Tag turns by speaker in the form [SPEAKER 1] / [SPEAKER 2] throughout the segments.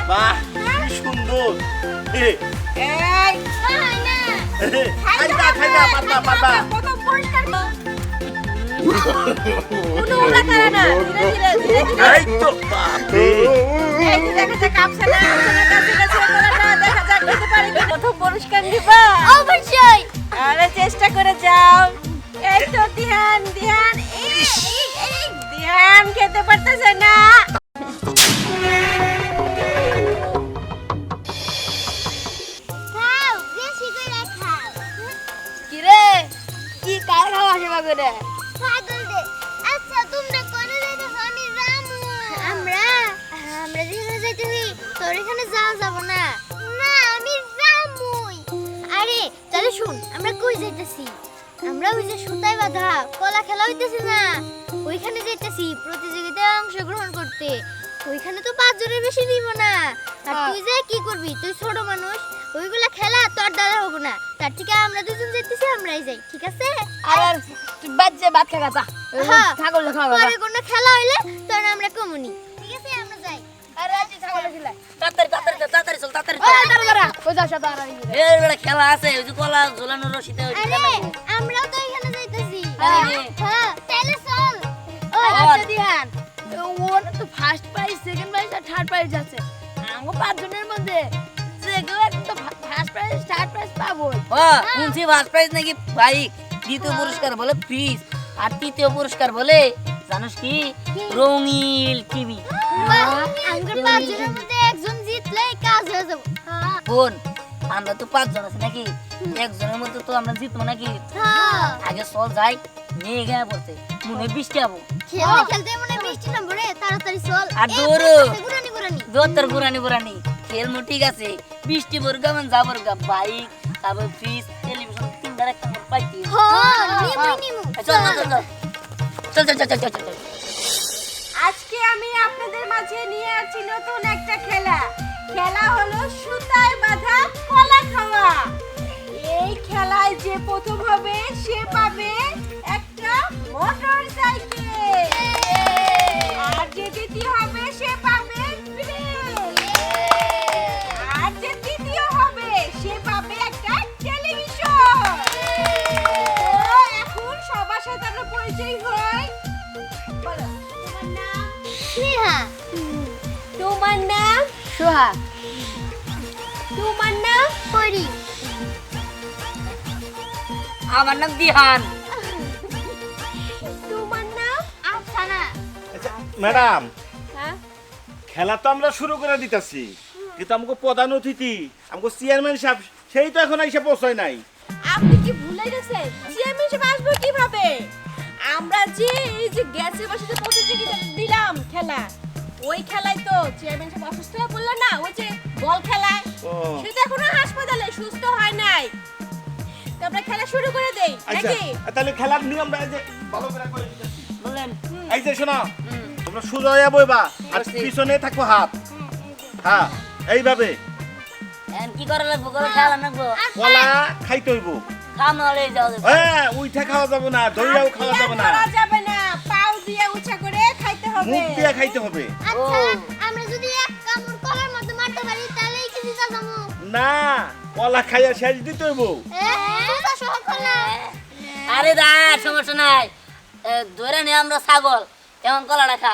[SPEAKER 1] বাহ কি সুন্দর।
[SPEAKER 2] এই
[SPEAKER 1] খাইবা পারবা পারবা।
[SPEAKER 2] কত পরিষ্কার কোনো ওলা করে না, ধীরে ধীরে
[SPEAKER 1] এই তো বাপরে।
[SPEAKER 2] এই যে দেখা যাক আপসানা কাছে কাছে করাটা দেখা যাক খেতে পারে কি। কত পরিষ্কার দিবা
[SPEAKER 3] অবশ্যই।
[SPEAKER 2] আরে চেষ্টা করে যাও। এই তো ধ্যান ধ্যান ধ্যান খেতে পারতেছে না।
[SPEAKER 3] খাও, বেশি করে খাও।
[SPEAKER 2] কি রে কি কার খাওয়া সেবা করে
[SPEAKER 3] পাগল দে। আচ্ছা তোমরা কোনে যাইতেছো? আমি রামু। আমরা যেখানে যাইতেছি তোর এখানে যাওয়া যাব না। না আমি রামুই। আরে তাহলে শুন, আমরা কই যাইতেছি? আমরা ওই যে সুতায় বাঁধা কলা খেলা হইতেছে না, ওইখানে যাইতেছি প্রতিযোগিতায় অংশগ্রহণ করতে। ওইখানে তো 5 জনের বেশি দিব না। আর তুই যে কি করবি? তুই ছোট মানুষ, ওইগুলা খেলা তোর দ্বারা হবে না। তার থেকে আমরা দুজন যাইতেছি, আমরাই যাই, ঠিক আছে?
[SPEAKER 2] আর তুই বাচ্চা ভাত খাগা যা
[SPEAKER 3] হ্যাঁ,
[SPEAKER 2] ছাগল খাওয়া
[SPEAKER 3] পরে কোনো খেলা হইলে তোর আমরা কমুনি, ঠিক আছে? আমরা যাই।
[SPEAKER 2] আরে আজ ছাগল খেলা তাড়াতাড়ি চল ওই যা সাদা আর
[SPEAKER 4] এর বেলা খেলা আছে ওই যে কলা ঝোলানো রশিতে ওই
[SPEAKER 3] আরে
[SPEAKER 4] খেলা
[SPEAKER 3] আমরাও তো এখানে যাইতেছি।
[SPEAKER 4] হ্যাঁ।
[SPEAKER 3] হ্যাঁ, তাহলে চল।
[SPEAKER 2] আচ্ছা দিহান ওরা তো ফার্স্ট প্রাইজ সেকেন্ড প্রাইজ আর থার্ড প্রাইজ আছে। আমগো 5 জনের মধ্যে যে কেউ একটা ফার্স্ট প্রাইজ থার্ড প্রাইজ পাবো।
[SPEAKER 4] ও শুনছি ফার্স্ট প্রাইজ নাকি বাইক, দ্বিতীয় পুরস্কার বলে ফ্রিজ, আর তৃতীয় পুরস্কার বলে জানিস কি রঙিন টিভি।
[SPEAKER 3] আমরা 5 জনের মধ্যে একজন জিতলে কাজ হয়ে যাবে।
[SPEAKER 4] বোন আমরা তো 5 জন আছি নাকি, একজনের মধ্যে তো আমরা জিতবো নাকি।
[SPEAKER 3] হ্যাঁ,
[SPEAKER 4] আগে চল যাই, মেয়ে গায়ে পড়তে মনে হয় বৃষ্টি হবো।
[SPEAKER 3] খেলতে খেলতে মনে হয় বৃষ্টি নামবে রে, তাড়াতাড়ি চল।
[SPEAKER 4] আর
[SPEAKER 3] এই
[SPEAKER 4] দৌড়ো।
[SPEAKER 3] গুরানি গুরানি।
[SPEAKER 4] দোতর গুরানি খেলমু ঠিক আছে, বৃষ্টি বর্গা মান যাবর গা বাইক, তারপর ফ্রিজ, টেলিভিশন তিনটার একটা মোট পাইতি।
[SPEAKER 3] হ্যাঁ, নিমু।
[SPEAKER 4] চল চল চল চল চল চল চল চল।
[SPEAKER 2] আজকে আমি আপনাদের মাঝে নিয়ে আসছি নতুন একটা খেলা। খেলা হলো সুতায় বাঁধা কলা খাওয়া। এই খেলায় যে প্রথম হবে সে পাবে একটা মোটর সাইকেল, আর যে দ্বিতীয় হবে সে পাবে প্লেন, আর যে তৃতীয় হবে সে পাবে একটা টেলিভিশন। তো এখন সবার সাথে আমরা পরিচয় হই। বলো তোমার নাম?
[SPEAKER 3] স্নেহা।
[SPEAKER 2] তোমার নাম? সোহা। তোমার নাম?
[SPEAKER 3] পরি।
[SPEAKER 4] আমার নাম দিহান।
[SPEAKER 2] তোমার নাম?
[SPEAKER 3] আফসানা।
[SPEAKER 1] আচ্ছা ম্যাডাম,
[SPEAKER 2] হ্যাঁ
[SPEAKER 1] খেলা তো আমরা শুরু করে দিতেছি, কিন্তু আমাকে প্রধান অতিথি আমাকে চেয়ারম্যান সাহেব সেই তো এখন এসে পৌঁছায় নাই।
[SPEAKER 2] আপনি কি ভুলে গেছেন? চেয়ারম্যান সাহেব আসবে কিভাবে? আমরা যে এই যে গ্যাসের বসে প্রতিযোগিতা দিলাম খেলা, ওই খেলায় তো চেয়ারম্যান সাহেব অসুস্থ হয়ে পড়লো না, ওই যে বল খেলায়।
[SPEAKER 1] ও
[SPEAKER 2] সেটা এখনো হাসপাতালে সুস্থ হয় নাই। তো আমরা খেলা শুরু করে দেই
[SPEAKER 1] আচ্ছা,
[SPEAKER 2] নাকি?
[SPEAKER 1] তাহলে খেলার নিয়মটা এই যে ভালো করে করে দিতেছি।
[SPEAKER 4] বলেন।
[SPEAKER 1] এই যে শোনো, তোমরা সোজা হয়ে বইবা আর
[SPEAKER 4] বুঝছি।
[SPEAKER 1] পিছনে থাকবো হাত। হ্যাঁ এইভাবে
[SPEAKER 4] এখন কি করা লাগবো, করে খেলা লাগবো,
[SPEAKER 1] কলা খাইতে হইব।
[SPEAKER 4] খাম নাহলে যাওয়া যাবে।
[SPEAKER 1] হ্যাঁ উঠে খাওয়া যাবে না, দইরাও খাওয়া যাবে না,
[SPEAKER 2] ধরা যাবে না, পাও দিয়ে উঁচা করে খাইতে হবে।
[SPEAKER 1] মুখ দিয়ে খাইতে হবে।
[SPEAKER 3] আচ্ছা,
[SPEAKER 4] ও।
[SPEAKER 3] আমরা যদি এক কামড় কলার মধ্যে মারতে পারি তাহলেই কি জিতা যাবো?
[SPEAKER 1] না কলা খাইয়া শেষ দিতে হইব।
[SPEAKER 3] সুতা সহ কলা।
[SPEAKER 4] আরে দা সমস্যা নাই, ধরে নে আমরা ছাগল, এমন কলা রাখা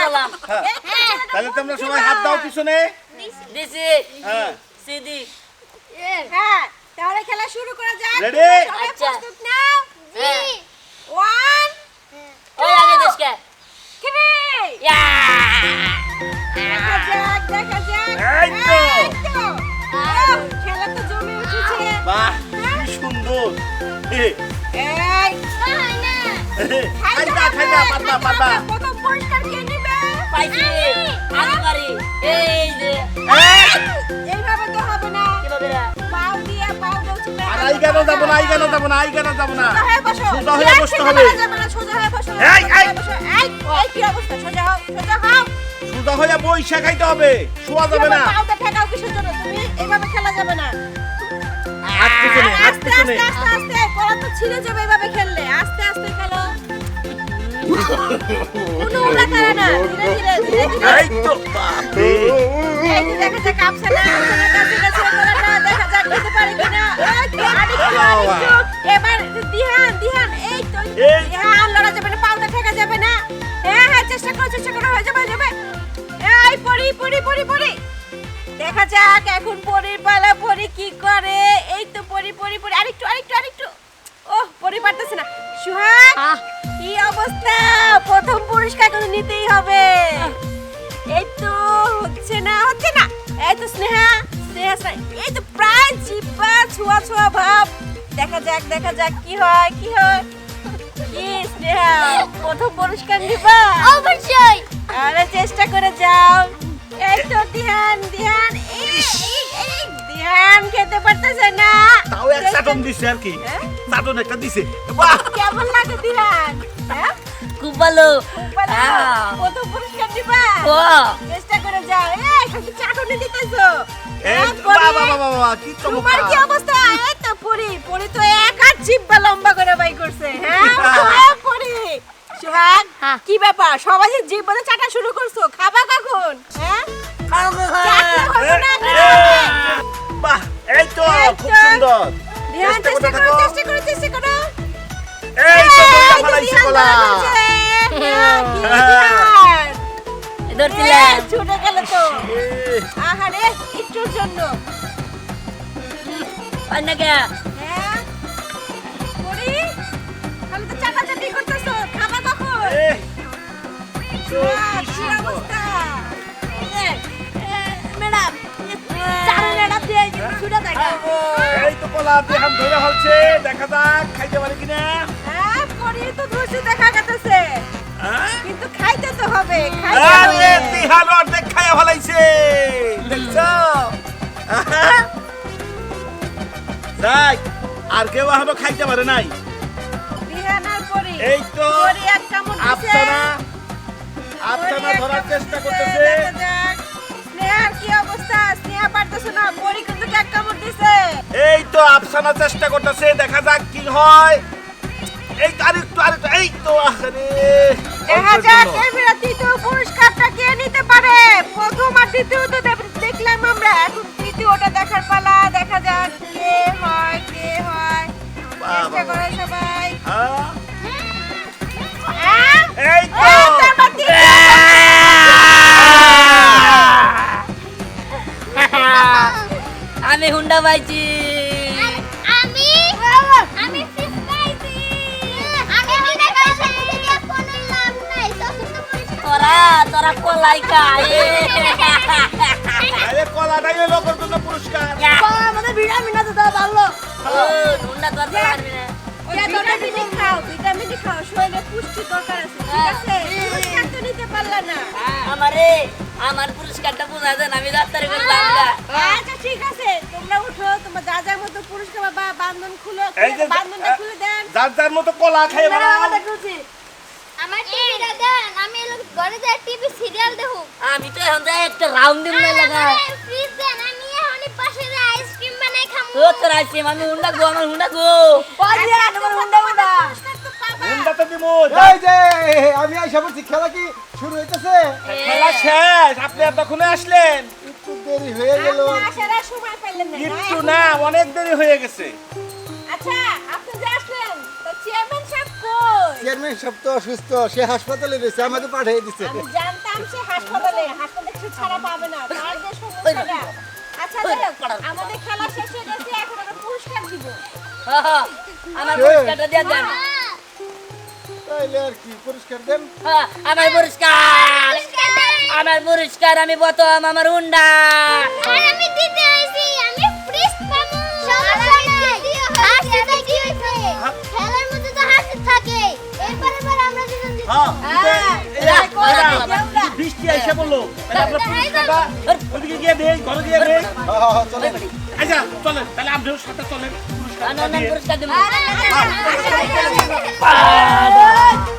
[SPEAKER 4] বললাম
[SPEAKER 1] হ্যাঁ তাহলে তোমরা সবাই হাত দাও পিছনে।
[SPEAKER 4] দিছি
[SPEAKER 1] হ্যাঁ
[SPEAKER 4] সিদি।
[SPEAKER 2] হ্যাঁ তাহলে খেলা শুরু করা যাক।
[SPEAKER 1] Ready?
[SPEAKER 2] তোমরা সবাই
[SPEAKER 4] আচ্ছা।
[SPEAKER 2] প্রস্তুত নাও?
[SPEAKER 4] হ্যাঁ।
[SPEAKER 2] 1
[SPEAKER 4] ওই আগে দেশকে
[SPEAKER 2] 3
[SPEAKER 4] ইয়া
[SPEAKER 2] দেখা যাক দেখা যাক।
[SPEAKER 1] এই তো।
[SPEAKER 2] খেলা তো জমে উঠেছে।
[SPEAKER 1] বাহ কি সুন্দর।
[SPEAKER 2] এই
[SPEAKER 3] হয় না।
[SPEAKER 1] খাইবা খাইবা পারবা পারবা।
[SPEAKER 2] কত পরিষ্কার কে নিবে?
[SPEAKER 4] পাইছি আগে পারি। এই যে
[SPEAKER 2] এইভাবে তো হবে না।
[SPEAKER 4] কিভাবে রে?
[SPEAKER 2] পাও দিয়ে উঁচু করে।
[SPEAKER 1] আর আই কেন যাব না, আই কেন যাব না, আই কেন যাব না।
[SPEAKER 2] সোজা হয়ে বসো।
[SPEAKER 1] সোজা হয়ে
[SPEAKER 2] চেয়ার
[SPEAKER 1] বসতে
[SPEAKER 2] থেকে
[SPEAKER 1] হবে।
[SPEAKER 2] বসা যাবে না, সোজা হয়ে বসো।
[SPEAKER 1] এই, এই।
[SPEAKER 2] বসো। এই কি অবস্থা? সোজা হও, সোজা হও।
[SPEAKER 1] সোজা হয়ে বইসা খাইতে হবে, শোয়া যাবে না।
[SPEAKER 2] পাউটা ঠেকাও কিসের জন্য? তুমি এইভাবে খেলা যাবে না।
[SPEAKER 1] হাত পিছনে হাত
[SPEAKER 2] আস্তে
[SPEAKER 1] পিছনে।
[SPEAKER 2] আস্তে আস্তে আস্তে, কলা তো ছিঁড়ে যাবে এইভাবে খেললে। আস্তে আস্তে খেলো। কোনো উড়াতারা না, ধীরে ধীরে ধীরে ধীরে।
[SPEAKER 1] এই তো বাপরে
[SPEAKER 2] এই যে দেখা যাক আফসানার কাছে কাছে কলাটা দেখা যাক হতে পারে কিনা। আরেকটু এবার দিহান এই তো হ্যাঁ লড়া যাবে না, পাউটা ঠেকা যাবে না। হ্যাঁ হ্যাঁ চেষ্টা করো হয়ে যাবে হয়ে যাবে। এই পরি দেখা যাক এখন পরির পালা, পরি কি করে। এই তো পরি আরেকটু ওহ পরি পারতেছে না। সুহাগ কি অবস্থা, প্রথম পুরস্কার কিন্তু নিতেই হবে। এই তো হচ্ছে না এই তো স্নেহা এই তো প্রায় জিব্বা ছোঁয়া ভাব। দেখা যাক কি হয় কি স্নেহা প্রথম পুরস্কার নিবা?
[SPEAKER 3] অবশ্যই।
[SPEAKER 2] আরে চেষ্টা করে যাও। এই তো ধ্যান খেতে পারতেছে না,
[SPEAKER 1] তাও এক চাটন দিছে আর কি,
[SPEAKER 2] হ্যাঁ?
[SPEAKER 1] চাটন একটা দিছে। বাহ
[SPEAKER 2] কেমন লাগে ধ্যান? হ্যাঁ
[SPEAKER 4] খুব ভালো।
[SPEAKER 2] প্রথম পুরস্কার দিবা?
[SPEAKER 4] ও
[SPEAKER 2] চেষ্টা করে যাও। এই খালি চাটনি দিতেছো।
[SPEAKER 1] এই বাবা কি
[SPEAKER 2] তোমার কি
[SPEAKER 1] চমৎকার।
[SPEAKER 2] অবস্থা? এই তো পরি তো এক হাত জিব্বা লম্বা করে বাই করছে। হ্যাঁ পরি সুহাগ
[SPEAKER 3] হ্যাঁ।
[SPEAKER 2] কি ব্যাপার, সবাই যে জিব্বাতে চাটা শুরু করছো, খাবা কখন? হ্যাঁ চাটনি হবে না,
[SPEAKER 1] বাহ এই তো
[SPEAKER 2] এই
[SPEAKER 1] খুব
[SPEAKER 2] তো।
[SPEAKER 1] সুন্দর।
[SPEAKER 2] ধ্যান চেষ্টা করো।
[SPEAKER 1] এই তো
[SPEAKER 2] এই
[SPEAKER 1] তোমরা
[SPEAKER 2] তো
[SPEAKER 1] ফলাইছো
[SPEAKER 2] ধ্যান
[SPEAKER 1] কলা।
[SPEAKER 2] ধরেছে। হ্যাঁ, কি ধ্যান?
[SPEAKER 4] ধরছিলাম।
[SPEAKER 2] ছুটে গেল তো।
[SPEAKER 1] এই,
[SPEAKER 2] আহারে একটুর জন্য।
[SPEAKER 4] অন্যকে
[SPEAKER 2] হ্যাঁ পরি খালি তো চাটাচাটি করতেছো, খাবা কখন?
[SPEAKER 1] এই, তো
[SPEAKER 2] বাহ,
[SPEAKER 1] কি
[SPEAKER 2] কি
[SPEAKER 1] সুন্দর।
[SPEAKER 2] অবস্থা? ম্যাডাম চারু ম্যাডাম দিয়ে ছুটে দেখা।
[SPEAKER 1] এই তো কলা দেহান ধরে হচ্ছে, দেখা যাক খাইতে পারে কিনা।
[SPEAKER 2] হ্যাঁ পরি তো ধুসি দেখা গেছে,
[SPEAKER 1] হ্যাঁ?
[SPEAKER 2] কিন্তু খাইতে তো হবে, খাইতে
[SPEAKER 1] আরে
[SPEAKER 2] হবে।
[SPEAKER 1] দিহান অর্ধেক খাইয়া ফলাইছে, দেখছো? আহা। যাই আর কেউ এখনো খাইতে পারে নাই।
[SPEAKER 2] রিহানার পরি
[SPEAKER 1] এই তো
[SPEAKER 2] পরি এক কামড় দিছে।
[SPEAKER 1] আফসানা
[SPEAKER 2] পরি এক
[SPEAKER 1] ধরার
[SPEAKER 2] কামড়
[SPEAKER 1] চেষ্টা
[SPEAKER 2] দিছে,
[SPEAKER 1] করতেছে।
[SPEAKER 2] দেখা যাক। স্নেহার কি অবস্থা? স্নেহা পারতেছে না, পরি কিন্তু এক কামড় দিছে।
[SPEAKER 1] এই তো আফসানা চেষ্টা করতেছে, দেখা যাক কি হয়। এই তো আরেকটু এই তো আরে
[SPEAKER 2] দেখা যাক এবারে তৃতীয় পুরস্কারটা কে নিতে পারে। প্রথম আর দ্বিতীয় তো দেখলাম আমরা, এখন তৃতীয়টা দেখার পালা। দেখা যাক কে হয়। চেষ্টা করো সবাই।
[SPEAKER 1] হ্যাঁ?
[SPEAKER 2] হ্যাঁ?
[SPEAKER 1] এই তো
[SPEAKER 2] এই তারপর তৃতীয়।
[SPEAKER 4] আমি হুন্ডা পাইছি।
[SPEAKER 3] আমি ফিস পাইছি। আমি বিনা পয়সা দিয়ে কোনো লাভ নাই, চতুর্থ পুরস্কার।
[SPEAKER 4] তোরা কলাই খায়।
[SPEAKER 1] আরে কলাটাই হলো ওর জন্য পুরস্কার।
[SPEAKER 2] আমাদের ভিটামিন আছে দাও ভালো।
[SPEAKER 4] হুন্ডা তো পারবি না।
[SPEAKER 2] ভিটামিন খাও, শরীরে পুষ্টি দরকার আছে, ঠিক আছে? পুরস্কার তো নিতে পারলা না।
[SPEAKER 4] আমার পুরস্কারটা বোঝা যায় না, আমি ডাক্তারি করে দামটা।
[SPEAKER 2] আচ্ছা ঠিক আছে, তোমরা উঠো, তোমার যা যা মতো পুরস্কার বাবা বান্ধন খুলো,
[SPEAKER 1] এই যে
[SPEAKER 2] বান্ধনটা খুলে দেন।
[SPEAKER 1] যার মতো কলা খাই
[SPEAKER 2] ম্যাডাম আমাদের খুলছি।
[SPEAKER 3] আমার টিভিটা দেন, আমি এলো ঘরে যাই টিভি সিরিয়াল দেখো।
[SPEAKER 4] আমি তো এখন যাই একটা রাউন্ড দিন না লাগা।
[SPEAKER 3] ফ্রিজ দেন, আমি এখনই পাশে যাই আইসক্রিম বানাই খাবো।
[SPEAKER 4] ও তোর আইছে আমি হুন্ডা গো, আমার হুন্ডা গো।
[SPEAKER 3] পুরস্কার তো পাবা।
[SPEAKER 1] হুন্ডা তো দিমু।
[SPEAKER 5] এই যে আমি আইসা বলছি খেলা কি শুরু হইতেছে?
[SPEAKER 1] খেলা শেষ, আপনি এতক্ষণে আসলেন।
[SPEAKER 5] একটু দেরি হয়ে গেল।
[SPEAKER 2] আপনি আসার আর সময় পাইলেন না,
[SPEAKER 1] একটু
[SPEAKER 2] না?
[SPEAKER 1] না, অনেক দেরি হয়ে গেছে।
[SPEAKER 2] আচ্ছা, আপনি যে আসলেন, তো চেয়ারম্যান সাহেব কই?
[SPEAKER 5] চেয়ারম্যান সব তো অসুস্থ, সে হাসপাতালে রয়েছে, আমাকে পাঠিয়ে দিছে।
[SPEAKER 2] আমি জানতাম সে হাসপাতালে কিছু ছাড়া পাবে না, তার যে সমস্যাটা। আচ্ছা যাই হোক, আমাদের খেলা শেষ হয়ে গেছে, এখন আমরা পুরস্কার দিব।
[SPEAKER 4] আমার পুরস্কারটা দিয়ে দেন।
[SPEAKER 5] তাইলে আর কি পুরস্কার দেন?
[SPEAKER 4] আমার পুরস্কার, আমার পুরস্কার, আমি প্রথম, আমার হুন্ডা।
[SPEAKER 3] আর আমি দিতে আইছি, আমি ফ্রিজ পাবো। সমস্যা নাই, হাসিতে কি হইছে? খেলার মধ্যে তো হাসি থাকে। এরপরে আমরা দুজন জিতবো।
[SPEAKER 1] হ্যাঁ,
[SPEAKER 2] হ্যাঁ,
[SPEAKER 1] এই বৃষ্টি আইসা বললো, তাহলে আমরা পুরস্কারটা ওদিকে গিয়ে দেই, ঘরে গিয়ে দেই।
[SPEAKER 5] চলে
[SPEAKER 1] আচ্ছা চলেন, তাহলে আপনিও সাথে চলেন, পুরস্কারটা
[SPEAKER 4] আমি
[SPEAKER 1] দিয়ে।
[SPEAKER 4] পুরস্কার দেবো।
[SPEAKER 3] আচ্ছা, আচ্ছা, আচ্ছা, আচ্ছা, আচ্ছা, আচ্ছা।
[SPEAKER 1] বাহ!